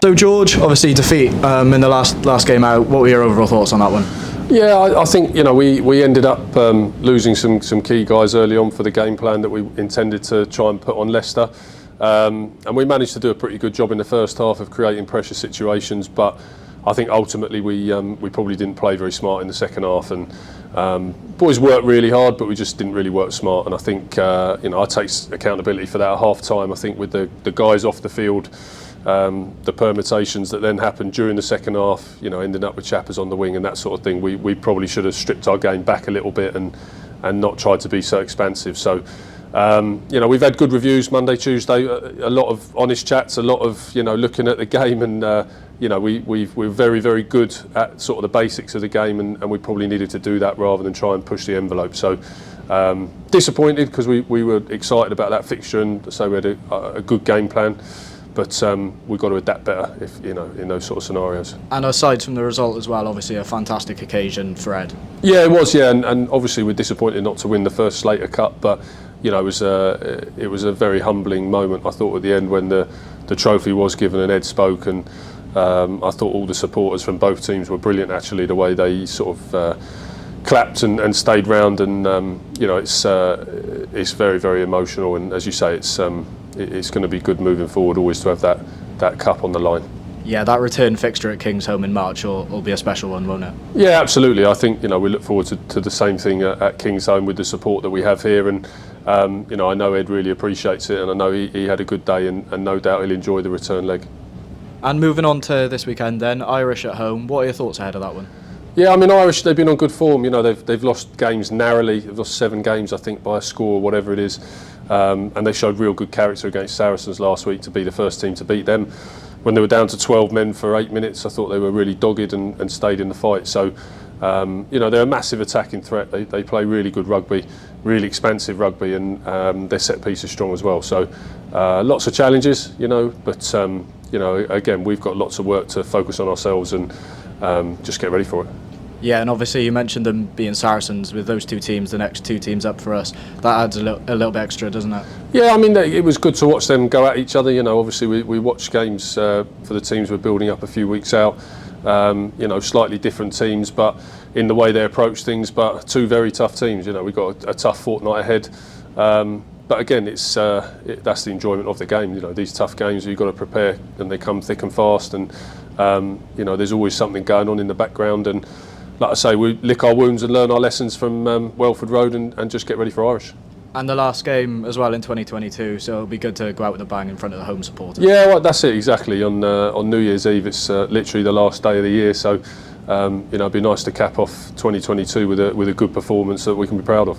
So George, obviously defeat in the last game out. What were your overall thoughts on that one? Yeah, I think we ended up losing some key guys early on for the game plan that we intended to try and put on Leicester, and we managed to do a pretty good job in the first half of creating pressure situations. But I think ultimately we probably didn't play very smart in the second half, and boys worked really hard, but we just didn't really work smart. And I think I take accountability for that at half time. I think with the guys off the field. The permutations that then happened during the second half, ending up with Chappers on the wing and that sort of thing, we probably should have stripped our game back a little bit and not tried to be so expansive. So, we've had good reviews Monday, Tuesday, a lot of honest chats, a lot of, looking at the game and, we're very, very good at sort of the basics of the game and we probably needed to do that rather than try and push the envelope. So, disappointed because we were excited about that fixture and so we had a good game plan. But we've got to adapt better in those sort of scenarios. And aside from the result as well, obviously a fantastic occasion for Ed. Yeah, it was. Yeah, and obviously we're disappointed not to win the first Slater Cup, but it was a very humbling moment. I thought at the end when the trophy was given and Ed spoke, and I thought all the supporters from both teams were brilliant. Actually, the way they sort of clapped and stayed round, and it's very, very emotional. And as you say, it's going to be good moving forward always to have that cup on the line. Yeah, that return fixture at Kingsholm in March will be a special one, won't it? Yeah, absolutely. I think we look forward to the same thing at Kingsholm with the support that we have here, and I know Ed really appreciates it, and I know he had a good day, and no doubt he'll enjoy the return leg. And moving on to this weekend then, Irish at home. What are your thoughts ahead of that one? Yeah, I mean, Irish, they've been on good form. They've lost games narrowly. They've lost 7 games, I think, by a score or whatever it is. And they showed real good character against Saracens last week to be the first team to beat them. When they were down to 12 men for 8 minutes, I thought they were really dogged and stayed in the fight. So, they're a massive attacking threat. They play really good rugby, really expansive rugby, and their set piece is strong as well. So, lots of challenges, but, again, we've got lots of work to focus on ourselves and just get ready for it. Yeah, and obviously you mentioned them being Saracens. With those 2 teams, the next 2 teams up for us, that adds a little bit extra, doesn't it? Yeah, I mean, it was good to watch them go at each other. Obviously we watch games for the teams we're building up a few weeks out. Slightly different teams, but in the way they approach things. But 2 very tough teams. We've got a tough fortnight ahead. But again, that's the enjoyment of the game. These tough games, you've got to prepare, and they come thick and fast. And there's always something going on in the background. And like I say, we lick our wounds and learn our lessons from Welford Road and just get ready for Irish. And the last game as well in 2022, so it'll be good to go out with a bang in front of the home supporters. Yeah, well, that's it, exactly. On New Year's Eve, it's literally the last day of the year, so it'd be nice to cap off 2022 with a good performance that we can be proud of.